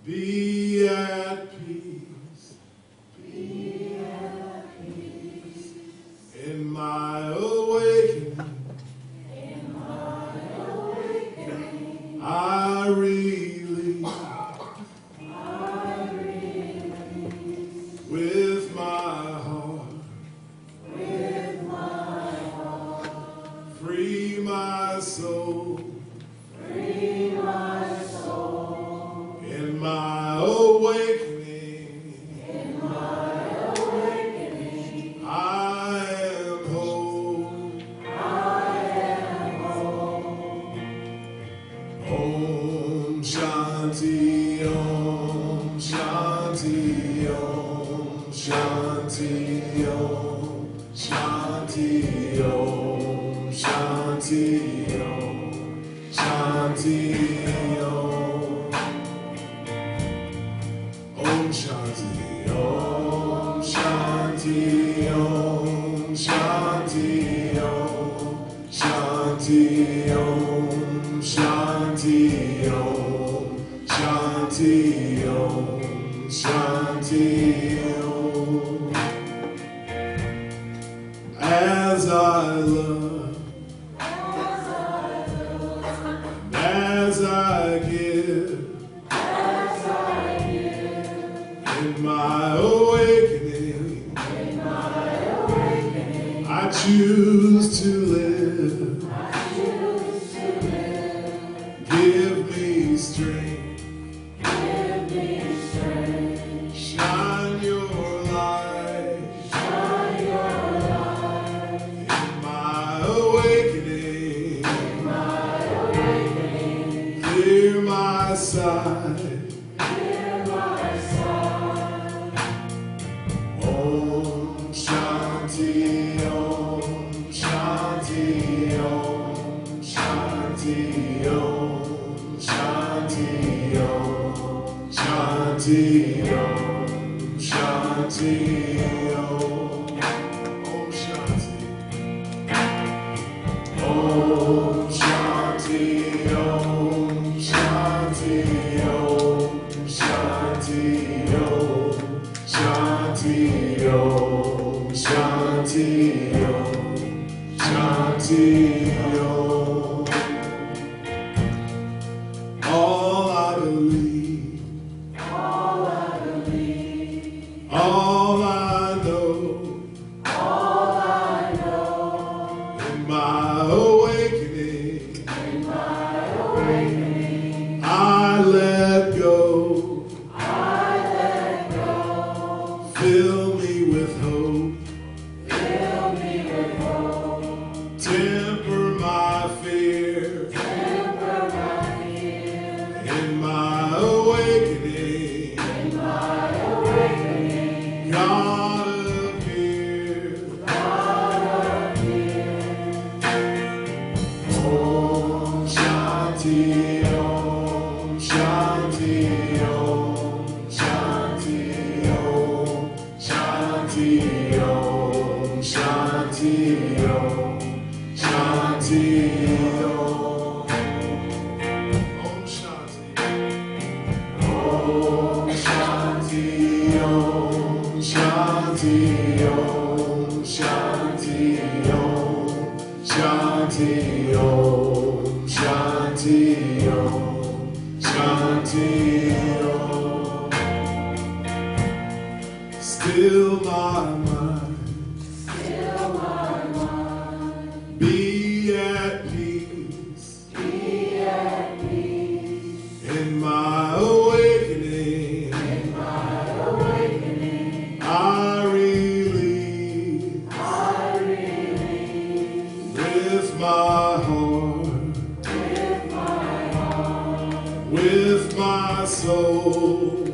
Be at peace. Be at peace. In my awakening. In my awakening. I release. I release. With my heart. With my heart. Free my soul. Free my soul. In my awakening. In my awakening. I am whole. I am whole. Om Shanti, Om Shanti, Om Shanti, Om Shanti, Om Shanti, Om Shanti, Om. Om Shanti, Om Shanti, Om Shanti, Om Shanti, Om Shanti, Om Shanti, Om Shanti, Om. As I love, as I give, in my awakening, I choose to live. Give me strength. Shine your light. In my awakening. Clear my sight. Om Shanti, Om Shanti, Om Shanti, Om Shanti, Om Shanti, Om Shanti, Om. Om Shanti. Om Shanti, Om Shanti, Om Shanti, Om Shanti, Om Shanti, Om Shanti, Om. All I believe, all I know, in my awakening, I let go. Fill me with hope. Temper my fear. In my awakening, God appear. Om Shanti, Om Shanti, Om Shanti, Om Shanti, Om Shanti, Om Shanti, Om. Om Shanti. Om Shanti, Om Shanti, Om Shanti, Om Shanti, Om Shanti, Om Shanti, Om. Still my mind. Be at peace. In my awakening. I release. With my heart. With my soul.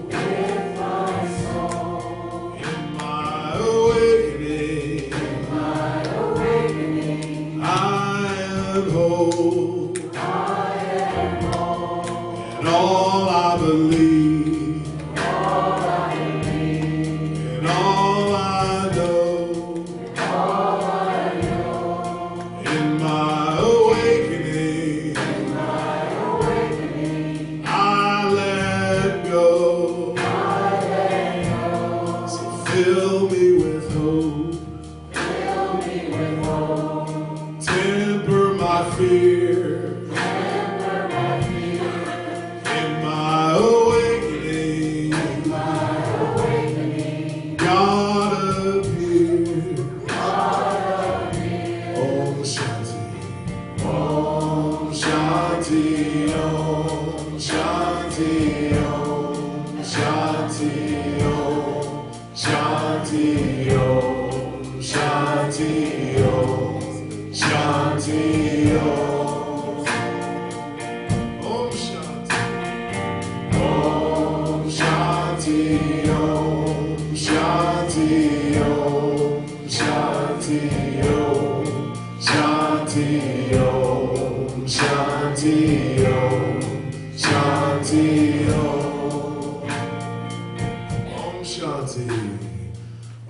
In my awakening. I am whole. And all I believe. And all I know. In my awakening. I let go. Shanti Om, Shanti Om, Shanti Om, Shanti Om, Shanti Om, Shanti Om. Om Shanti. Om Shanti Om, Shanti Om, Shanti Om, Shanti Om, Shanti Om, Shanti Om. Om Shanti.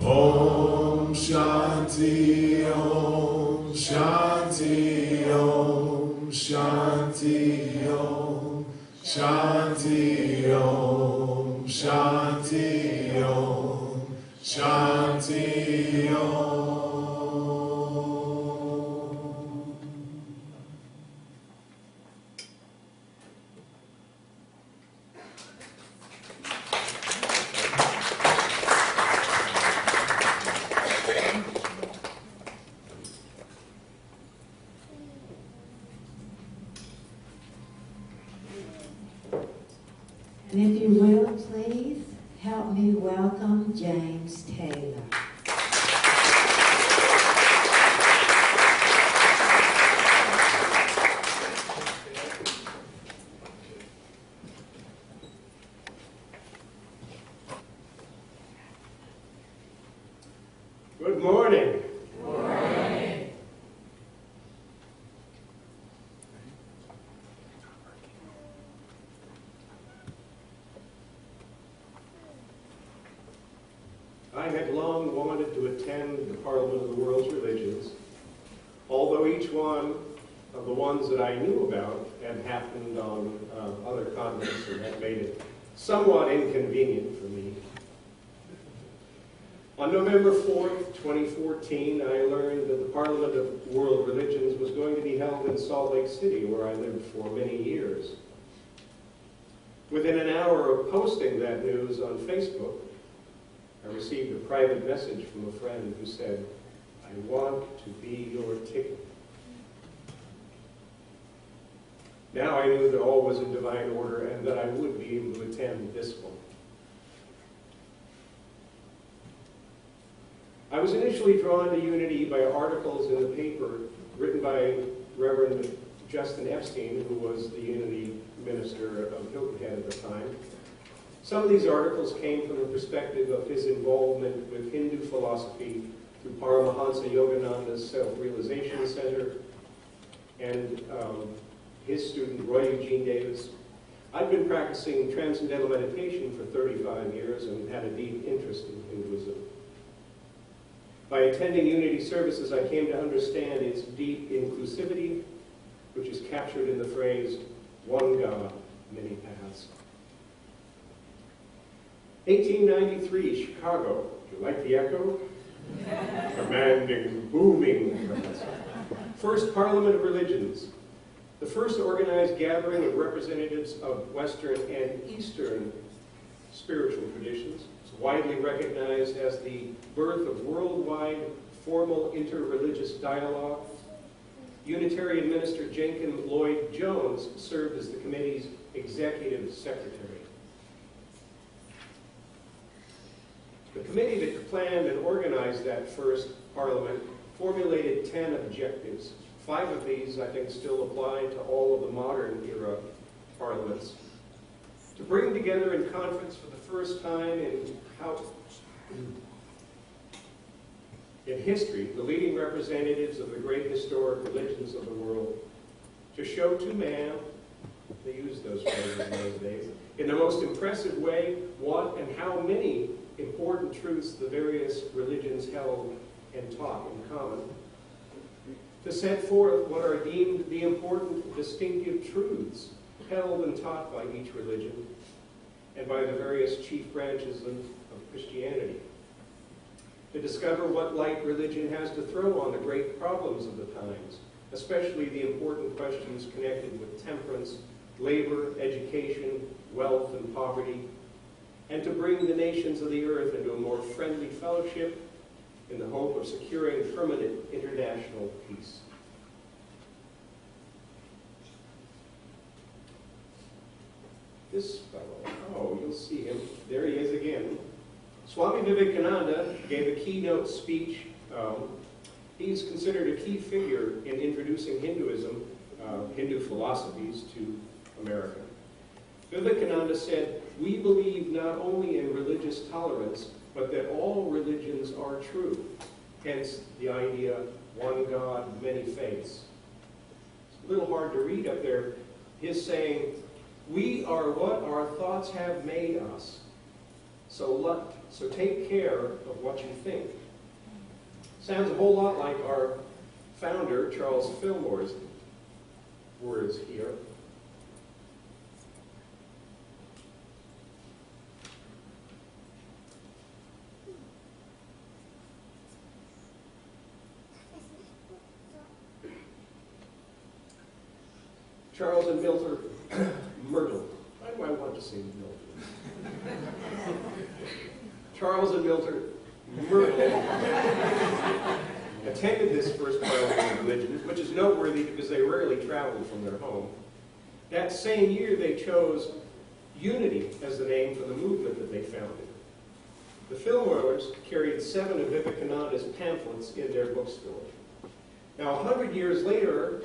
Om Shanti Om, Shanti Om, Shanti Om, Shanti Om, Shanti Om, Shanti Om. And if you will, please help me welcome James Taylor. Good morning. Good morning. I had long wanted to attend the Parliament of the World's Religions, although each one of the ones that I knew about had happened on other continents, and that made it somewhat inconvenient for me. On November 4th, 2014, I learned that the Parliament of World Religions was going to be held in Salt Lake City, where I lived for many years. Within an hour of posting that news on Facebook, I received a private message from a friend who said, "I want to be your ticket." Now I knew that all was in divine order and that I would be able to attend this one. I was initially drawn to Unity by articles in the paper written by Reverend Justin Epstein, who was the Unity minister of Hilton Head at the time. Some of these articles came from the perspective of his involvement with Hindu philosophy through Paramahansa Yogananda's Self-Realization Center and his student Roy Eugene Davis. I've been practicing transcendental meditation for 35 years and had a deep interest in Hinduism. By attending Unity services, I came to understand its deep inclusivity, which is captured in the phrase, "One God, many paths." 1893, Chicago. Do you like the echo? Commanding, booming. First Parliament of Religions. The first organized gathering of representatives of Western and Eastern spiritual traditions. It's widely recognized as the birth of worldwide formal interreligious dialogue. Unitarian Minister Jenkins Lloyd Jones served as the committee's executive secretary. The committee that planned and organized that first parliament formulated 10 objectives. 5 of these, I think, still apply to all of the modern era parliaments. To bring together in conference for the first time in history the leading representatives of the great historic religions of the world, to show to man, they used those words in those days, in the most impressive way what and how many important truths the various religions held and taught in common. To set forth what are deemed the important distinctive truths held and taught by each religion and by the various chief branches of Christianity. To discover what light religion has to throw on the great problems of the times, especially the important questions connected with temperance, labor, education, wealth, and poverty, and to bring the nations of the earth into a more friendly fellowship in the hope of securing permanent international peace. this fellow. Oh, you'll see him. There he is again. Swami Vivekananda gave a keynote speech. He's considered a key figure in introducing Hinduism, Hindu philosophies to America. Vivekananda said, "We believe not only in religious tolerance, but that all religions are true." Hence the idea, one God, many faiths. It's a little hard to read up there. His saying, "We are what our thoughts have made us. So take care of what you think." Sounds a whole lot like our founder, Charles Fillmore's words here. Charles and Myrtle. Why do I want to say Myrtle? Charles and Myrtle attended this first Parliament of Religions, which is noteworthy because they rarely traveled from their home. That same year, they chose Unity as the name for the movement that they founded. The Fillmores carried 7 of Vivekananda's pamphlets in their bookstore. Now, 100 years later,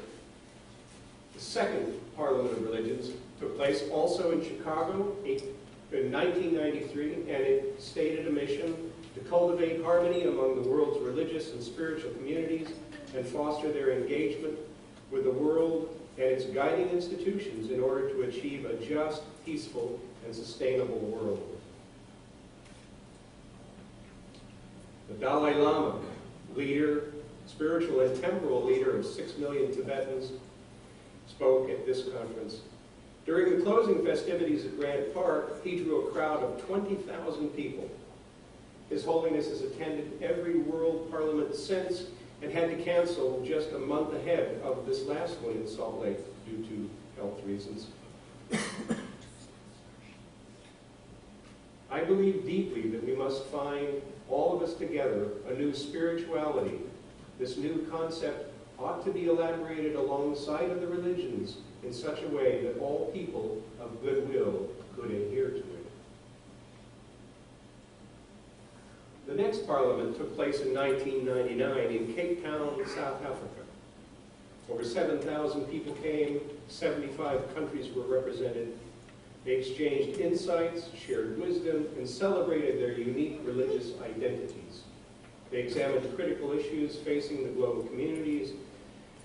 the second Parliament of Religions took place also in Chicago in 1993, and it stated a mission to cultivate harmony among the world's religious and spiritual communities and foster their engagement with the world and its guiding institutions in order to achieve a just, peaceful, and sustainable world. The Dalai Lama, leader, spiritual and temporal leader of 6 million Tibetans, spoke at this conference. During the closing festivities at Grant Park, he drew a crowd of 20,000 people. His Holiness has attended every World Parliament since and had to cancel just a month ahead of this last one in Salt Lake due to health reasons. I believe deeply that we must find, all of us together, a new spirituality. This new concept ought to be elaborated alongside of the religions in such a way that all people of goodwill could adhere to it. The next Parliament took place in 1999 in Cape Town, South Africa. Over 7,000 people came, 75 countries were represented. They exchanged insights, shared wisdom, and celebrated their unique religious identities. They examined critical issues facing the global communities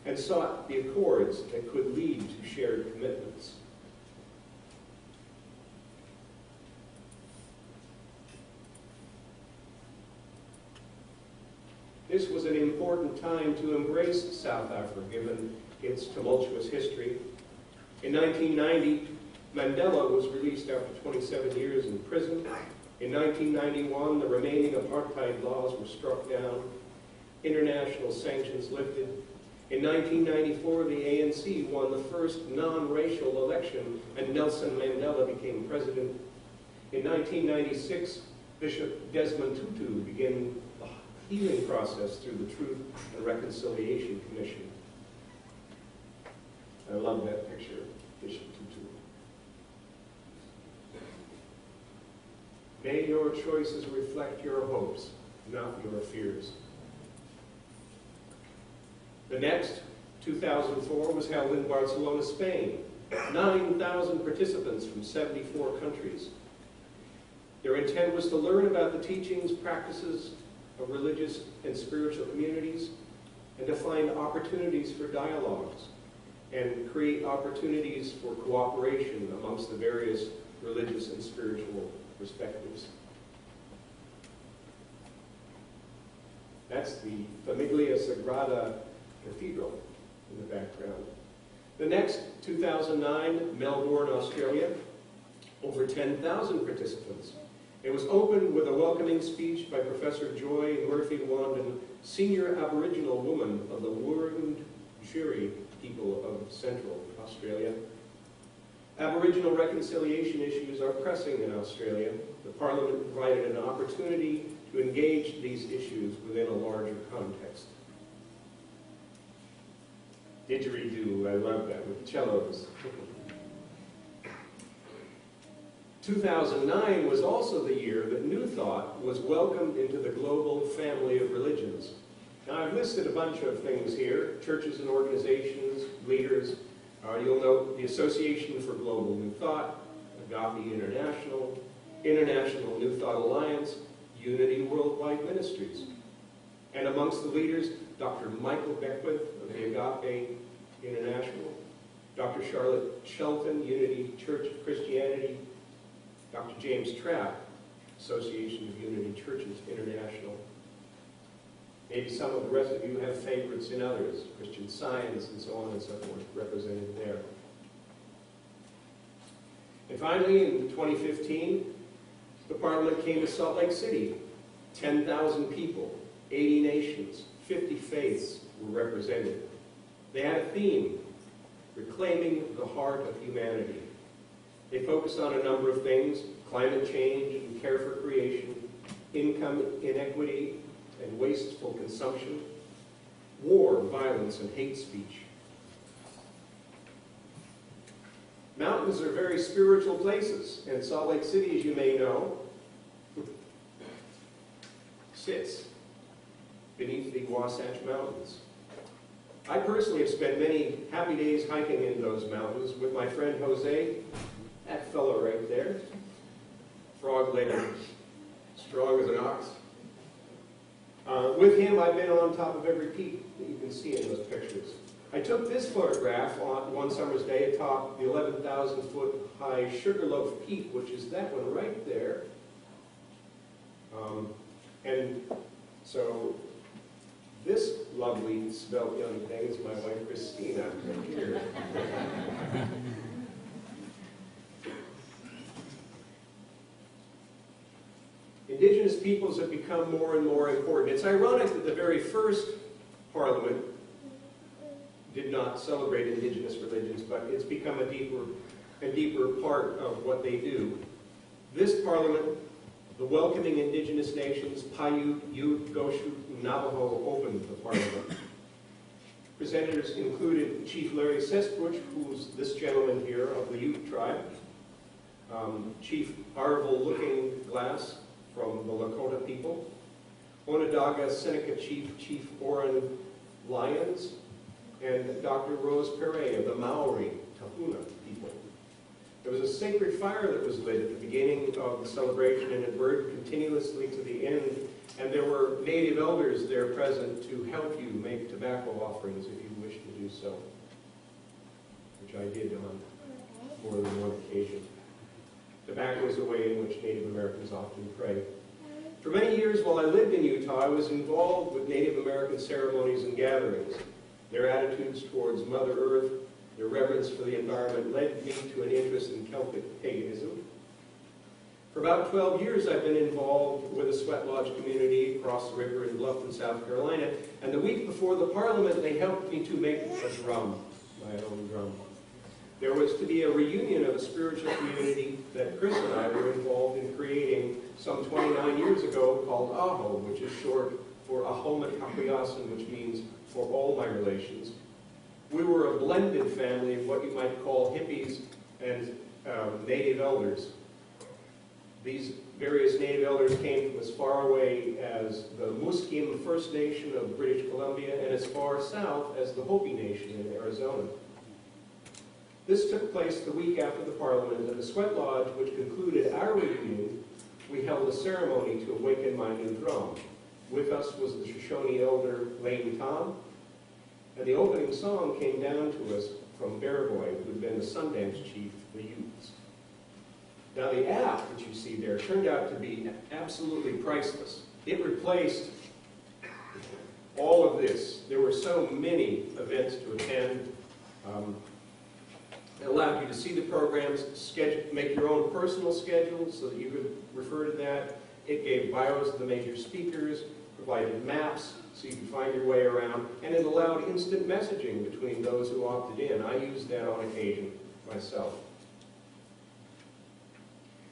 and sought the accords that could lead to shared commitments. This was an important time to embrace South Africa, given its tumultuous history. In 1990, Mandela was released after 27 years in prison. In 1991, the remaining apartheid laws were struck down, international sanctions lifted. In 1994, the ANC won the first non-racial election, and Nelson Mandela became president. In 1996, Bishop Desmond Tutu began the healing process through the Truth and Reconciliation Commission. I love that picture, Bishop Tutu. May your choices reflect your hopes, not your fears. The next, 2004, was held in Barcelona, Spain. 9,000 participants from 74 countries. Their intent was to learn about the teachings, practices of religious and spiritual communities, and to find opportunities for dialogues and create opportunities for cooperation amongst the various religious and spiritual perspectives. That's the Famiglia Sagrada Cathedral in the background. The next, 2009, Melbourne, Australia, over 10,000 participants. It was opened with a welcoming speech by Professor Joy Murphy-Wandon, senior Aboriginal woman of the Wurundjeri people of Central Australia. Aboriginal reconciliation issues are pressing in Australia. The Parliament provided an opportunity to engage these issues within a larger context. Didgeridoo, I love that, with cellos. 2009 was also the year that New Thought was welcomed into the global family of religions. Now, I've listed a bunch of things here, churches and organizations, leaders. You'll note the Association for Global New Thought, Agape International, International New Thought Alliance, Unity Worldwide Ministries. And amongst the leaders, Dr. Michael Beckwith of the Agape International, Dr. Charlotte Shelton, Unity Church of Christianity, Dr. James Trapp, Association of Unity Churches International. Maybe some of the rest of you have favorites in others, Christian Science and so on and so forth, represented there. And finally, in 2015, the Parliament came to Salt Lake City. 10,000 people, 80 nations, 50 faiths were represented. They had a theme, reclaiming the heart of humanity. They focused on a number of things: climate change and care for creation, income inequity and wasteful consumption, war, violence, and hate speech. Mountains are very spiritual places, and Salt Lake City, as you may know, sits beneath the Wasatch Mountains. I personally have spent many happy days hiking in those mountains with my friend Jose, that fellow right there, frog-legged, strong as an ox. With him, I've been on top of every peak that you can see in those pictures. I took this photograph on one summer's day atop the 11,000-foot high Sugarloaf Peak, which is that one right there. And so this lovely, svelte young thing is my wife, Christina, right here. Indigenous peoples have become more and more important. It's ironic that the very first Parliament did not celebrate indigenous religions, but it's become a deeper part of what they do. This Parliament, the welcoming indigenous nations, Paiute, Ute, Goshu, Navajo, opened the Parliament. Presenters included Chief Larry Sestbuch, who's this gentleman here of the Ute tribe, Chief Arvel Looking Glass from the Lakota people, Onondaga Seneca Chief, Chief Oren Lyons, and Dr. Rose Perret of the Maori Tahuna people. There was a sacred fire that was lit at the beginning of the celebration, and it burned continuously to the end, and there were native elders there present to help you make tobacco offerings if you wish to do so, which I did on more than one occasion. Tobacco is a way in which Native Americans often pray. For many years while I lived in Utah, I was involved with Native American ceremonies and gatherings. Their attitudes towards Mother Earth, their reverence for the environment led me to an interest in Celtic paganism. For about 12 years, I've been involved with a sweat lodge community across the river in Bluffton, South Carolina, and the week before the Parliament, they helped me to make a drum, my own drum. There was to be a reunion of a spiritual community that Chris and I were involved in creating some 29 years ago called AHO, which is short for Ahomet Hakuyasin, which means for all my relations. We were a blended family of what you might call hippies and native elders. These various native elders came from as far away as the Musqueam First Nation of British Columbia and as far south as the Hopi Nation in Arizona. This took place the week after the Parliament, and the Sweat Lodge, which concluded our reunion, we held a ceremony to awaken my new drum. With us was the Shoshone elder Lane Tom, and the opening song came down to us from Bearboy, who had been the Sundance chief for the Utes. Now the app that you see there turned out to be absolutely priceless. It replaced all of this. There were so many events to attend. It allowed you to see the programs, make your own personal schedule so that you could refer to that. It gave bios of the major speakers, provided maps so you could find your way around, and it allowed instant messaging between those who opted in. I used that on occasion myself.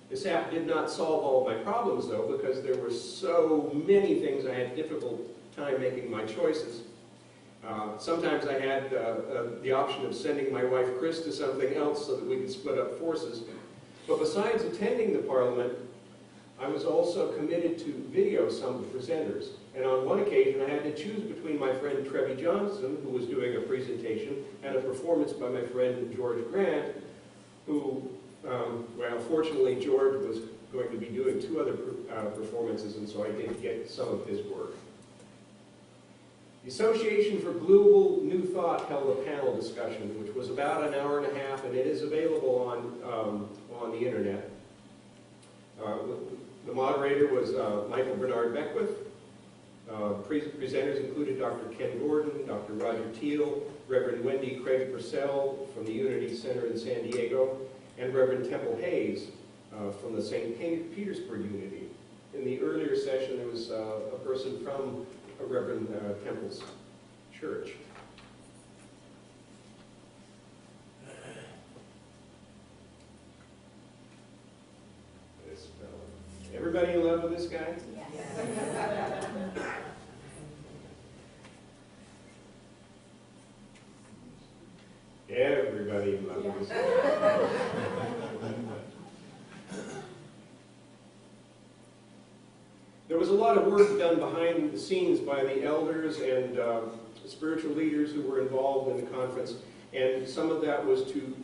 This app did not solve all of my problems, though, because there were so many things I had a difficult time making my choices. Sometimes I had the option of sending my wife Chris to something else so that we could split up forces. But besides attending the Parliament, I was also committed to video some of the presenters. And on one occasion, I had to choose between my friend Trevi Johnson, who was doing a presentation, and a performance by my friend George Grant, who, well, fortunately, George was going to be doing 2 other performances, and so I did get some of his work. The Association for Global New Thought held a panel discussion, which was about an hour and a half, and it is available on the internet. The moderator was Michael Bernard Beckwith. Presenters included Dr. Ken Gordon, Dr. Roger Teal, Reverend Wendy Craig Purcell from the Unity Center in San Diego, and Reverend Temple Hayes from the St. Petersburg Unity. In the earlier session, there was a person from Reverend Temple's church. This fellow. Everybody in love with this guy? Yes. Everybody in love with this guy. There was a lot of work done behind the scenes by the elders and spiritual leaders who were involved in the conference, and some of that was to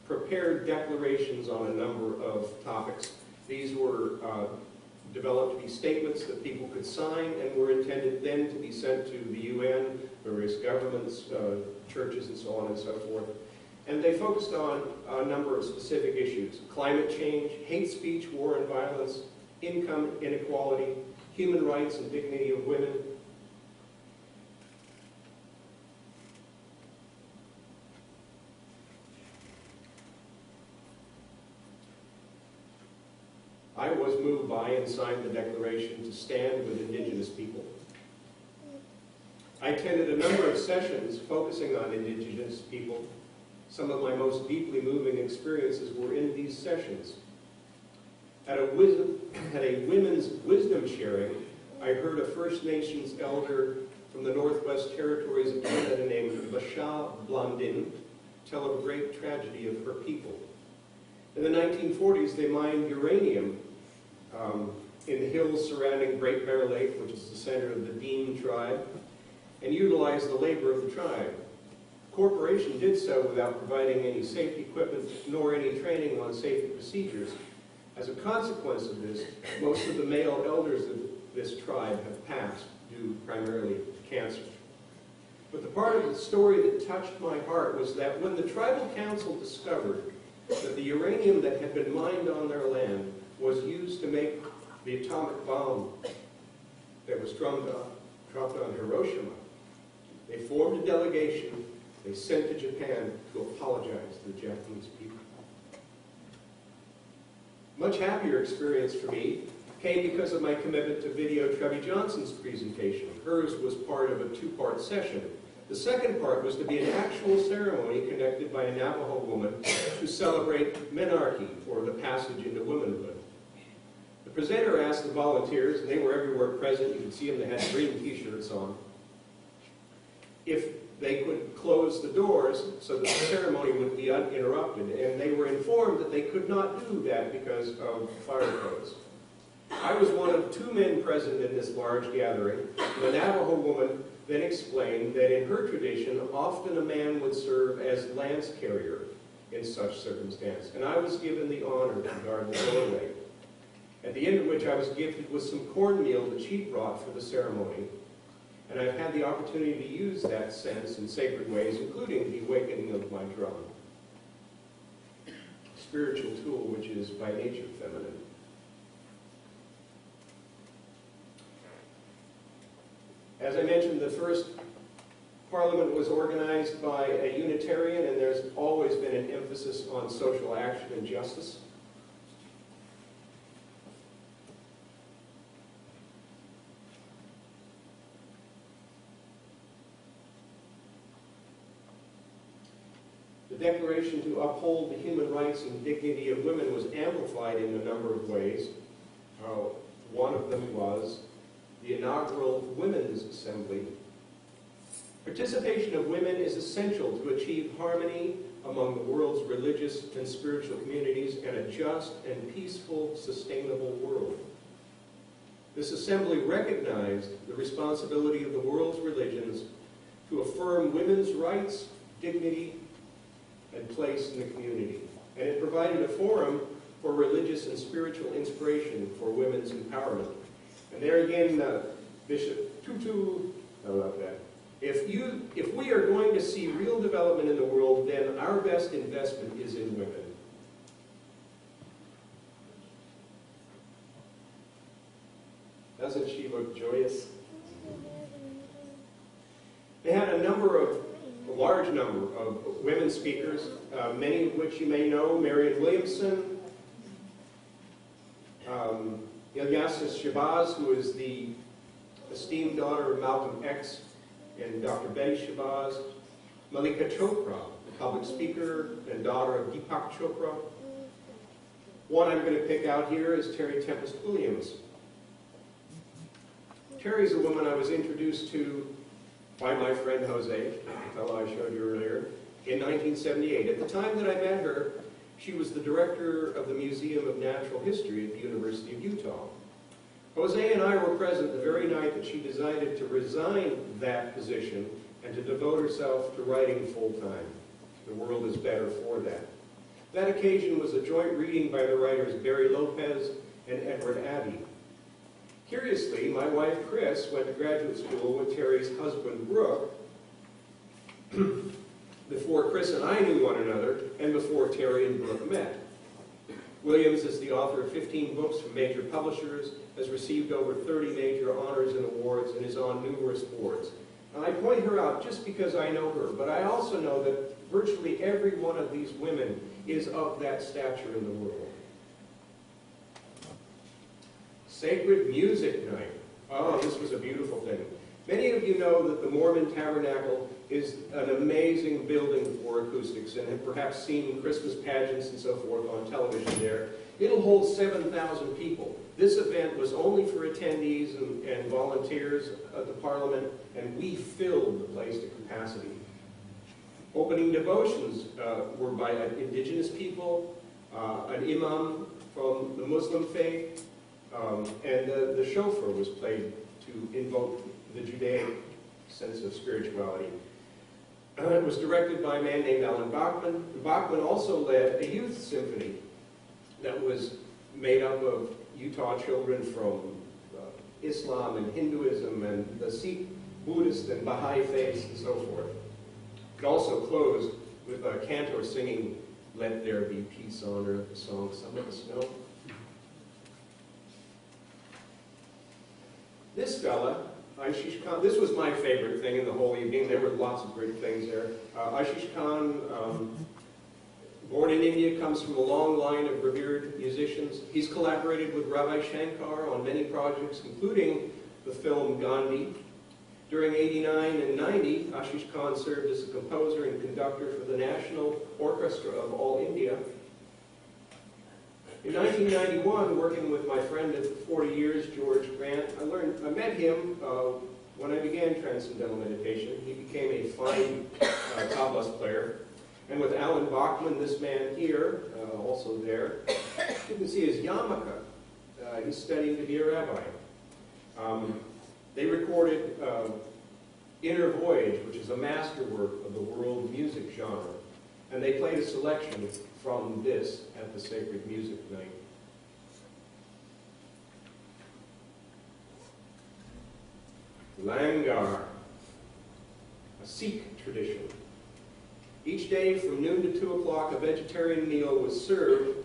prepare declarations on a number of topics. These were developed to be statements that people could sign and were intended then to be sent to the UN, various governments, churches, and so on and so forth. And they focused on a number of specific issues: climate change, hate speech, war and violence, income inequality, human rights and dignity of women. I was moved by and signed the declaration to stand with Indigenous people. I attended a number of sessions focusing on Indigenous people. Some of my most deeply moving experiences were in these sessions. At a women's wisdom sharing, I heard a First Nations elder from the Northwest Territories of Canada named Basha Blondin tell of a great tragedy of her people. In the 1940s, they mined uranium in the hills surrounding Great Bear Lake, which is the center of the Dean tribe, and utilized the labor of the tribe. The corporation did so without providing any safety equipment nor any training on safety procedures. As a consequence of this, most of the male elders of this tribe have passed due primarily to cancer. But the part of the story that touched my heart was that when the tribal council discovered that the uranium that had been mined on their land was used to make the atomic bomb that was dropped on Hiroshima, they formed a delegation they sent to Japan to apologize to the Japanese people. Much happier experience for me came because of my commitment to video Trevi Johnson's presentation. Hers was part of a 2-part session. The second part was to be an actual ceremony conducted by a Navajo woman to celebrate menarche, or the passage into womanhood. The presenter asked the volunteers, and they were everywhere present, you could see them, they had green t-shirts on, if they could close the doors so that the ceremony would be uninterrupted, and they were informed that they could not do that because of fire codes. I was one of 2 men present in this large gathering. The Navajo woman then explained that in her tradition, often a man would serve as lance carrier in such circumstance, and I was given the honor to guard the doorway, at the end of which I was gifted with some cornmeal that she brought for the ceremony. And I've had the opportunity to use that sense in sacred ways, including the awakening of my drum. Spiritual tool which is by nature feminine. As I mentioned, the first Parliament was organized by a Unitarian, and there's always been an emphasis on social action and justice. The Declaration to uphold the human rights and dignity of women was amplified in a number of ways. One of them was the inaugural Women's Assembly. Participation of women is essential to achieve harmony among the world's religious and spiritual communities and a just and peaceful, sustainable world. This assembly recognized the responsibility of the world's religions to affirm women's rights, dignity, and place in the community. And it provided a forum for religious and spiritual inspiration for women's empowerment. And there again, Bishop Tutu, I love that. If we are going to see real development in the world, then our best investment is in women. Doesn't she look joyous? They had a large number of women speakers, many of which you may know: Marion Williamson, Ilyasah Shabazz, who is the esteemed daughter of Malcolm X and Dr. Betty Shabazz, Malika Chopra, the public speaker and daughter of Deepak Chopra. One I'm going to pick out here is Terry Tempest Williams. Terry's a woman I was introduced to by my friend Jose, the fellow I showed you earlier, in 1978. At the time that I met her, she was the director of the Museum of Natural History at the University of Utah. Jose and I were present the very night that she decided to resign that position and to devote herself to writing full-time. The world is better for that. That occasion was a joint reading by the writers Barry Lopez and Edward Abbey. Curiously, my wife Chris went to graduate school with Terry's husband Brooke before Chris and I knew one another and before Terry and Brooke met. Williams is the author of 15 books from major publishers, has received over 30 major honors and awards, and is on numerous boards. And I point her out just because I know her, but I also know that virtually every one of these women is of that stature in the world. Sacred Music Night. Oh, this was a beautiful thing. Many of you know that the Mormon Tabernacle is an amazing building for acoustics and have perhaps seen Christmas pageants and so forth on television there. It'll hold 7,000 people. This event was only for attendees and volunteers at the Parliament, and we filled the place to capacity. Opening devotions were by indigenous people, an imam from the Muslim faith, and the shofar was played to invoke the Judaic sense of spirituality. It was directed by a man named Alan Bachman. Bachman also led a youth symphony that was made up of Utah children from Islam and Hinduism and the Sikh, Buddhist, and Baha'i faiths and so forth. It also closed with a cantor singing, "Let There Be Peace on Earth," the song some of us know. This fella, Ashish Khan, this was my favorite thing in the whole evening. There were lots of great things there. Ashish Khan, born in India, comes from a long line of revered musicians. He's collaborated with Ravi Shankar on many projects, including the film Gandhi. During '89 and '90, Ashish Khan served as a composer and conductor for the National Orchestra of All India. In 1991, working with my friend of 40 years, George Grant, I met him when I began Transcendental Meditation. He became a fine tablas player. And with Alan Bachman, this man here, also there, you can see his yarmulke. He's studying to be a rabbi. They recorded Inner Voyage, which is a masterwork of the world music genre. And they played a selection from this at the Sacred Music Night. Langar, a Sikh tradition. Each day from noon to 2 o'clock, a vegetarian meal was served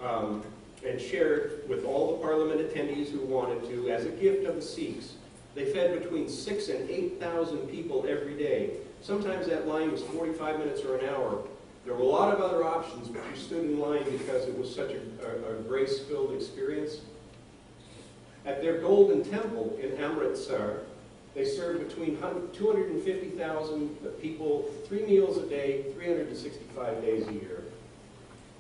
and shared with all the Parliament attendees who wanted to as a gift of the Sikhs. They fed between 6,000 and 8,000 people every day. Sometimes that line was 45 minutes or an hour. There were a lot of other options, but you stood in line because it was such a grace-filled experience. At their Golden Temple in Amritsar, they served between 250,000 people 3 meals a day, 365 days a year.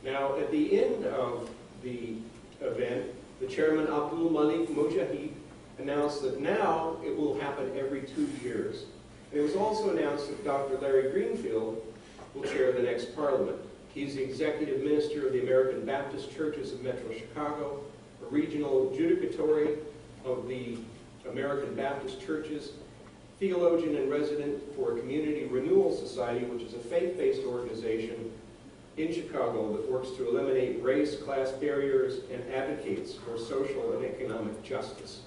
Now, at the end of the event, the chairman, Abdul Malik Mujahid, announced that now it will happen every 2 years. And it was also announced that Dr. Larry Greenfield will chair the next Parliament. He's the Executive Minister of the American Baptist Churches of Metro Chicago, a regional judicatory of the American Baptist Churches, theologian and resident for a Community Renewal Society, which is a faith-based organization in Chicago that works to eliminate race, class barriers, and advocates for social and economic justice.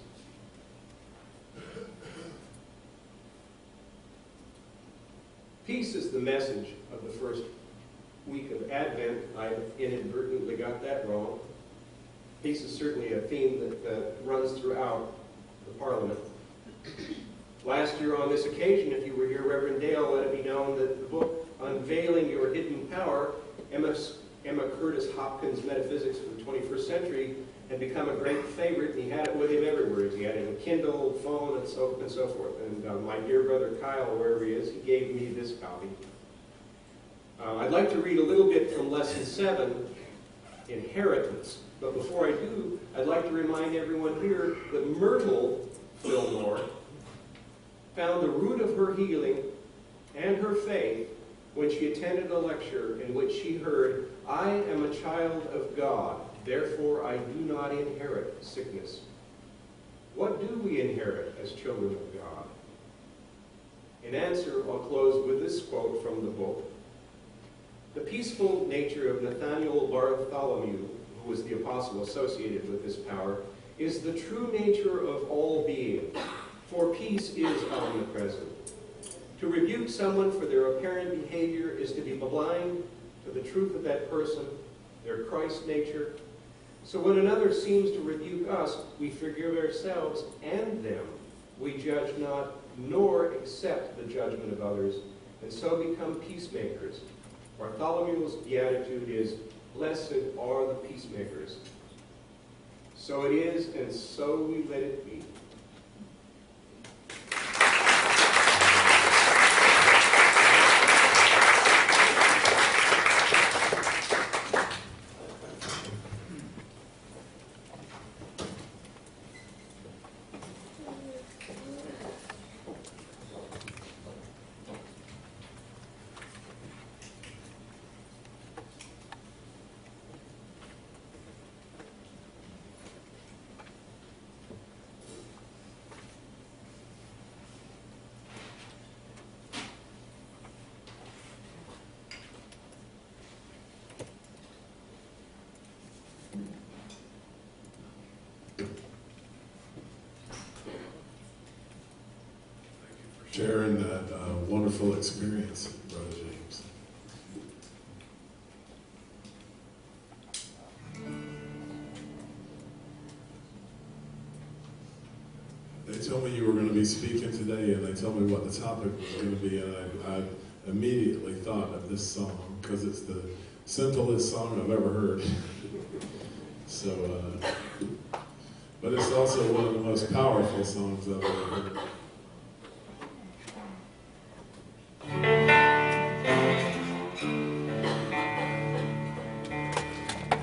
Peace is the message of the first week of Advent. I inadvertently got that wrong. Peace is certainly a theme that runs throughout the Parliament. Last year on this occasion, if you were here, Reverend Dale, let it be known that the book Unveiling Your Hidden Power, Emma Curtis Hopkins' Metaphysics for the 21st Century, had become a great favorite, and he had it with him everywhere. He had it in Kindle, phone, and so forth. And my dear brother Kyle, wherever he is, he gave me this copy. I'd like to read a little bit from Lesson 7, Inheritance. But before I do, I'd like to remind everyone here that Myrtle Fillmore found the root of her healing and her faith when she attended a lecture in which she heard, "I am a child of God, therefore I do not inherit sickness." What do we inherit as children of God? In answer, I'll close with this quote from the book. "The peaceful nature of Nathaniel Bartholomew, who was the apostle associated with this power, is the true nature of all being, for peace is omnipresent. To rebuke someone for their apparent behavior is to be blind to the truth of that person, their Christ nature. So when another seems to rebuke us, we forgive ourselves and them. We judge not, nor accept the judgment of others, and so become peacemakers." Bartholomew's beatitude is, "Blessed are the peacemakers." So it is, and so we let it be. Sharing that wonderful experience, Brother James. They told me you were going to be speaking today, and they told me what the topic was going to be, and I immediately thought of this song because it's the simplest song I've ever heard. So, but it's also one of the most powerful songs I've ever heard.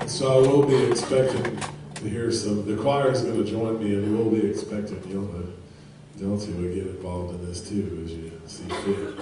So I will be expecting to hear the choir's going to join me, and we'll be expecting y'all to get involved in this too, as you see fit.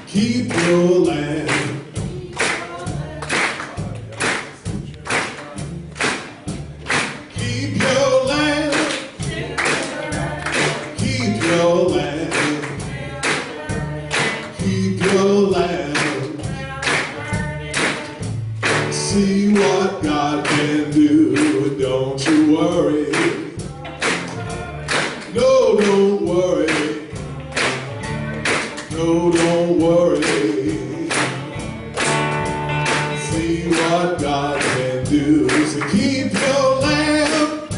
Keep your land. Keep your land. Keep your land. Keep your land. See what God can do. Don't you worry. No, don't worry. No, don't worry. So keep your lamb,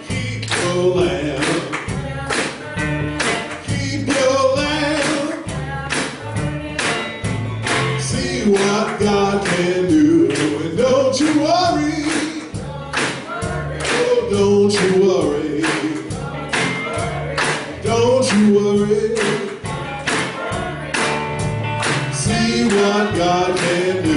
keep your lamb, keep your lamb. See what God can do, and don't you worry, oh, don't you worry, don't you worry. See what God can do.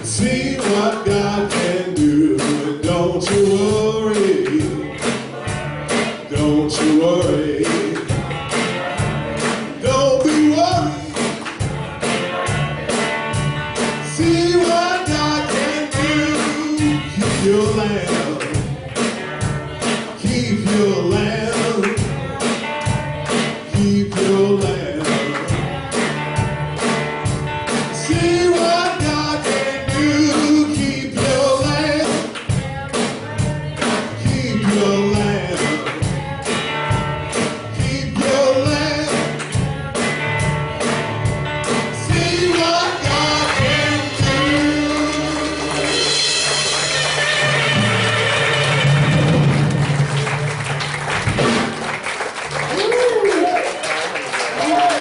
See what God can do, and don't you worry, don't you worry, don't be worried. See what God can do. Keep your lamb, keep your lamb.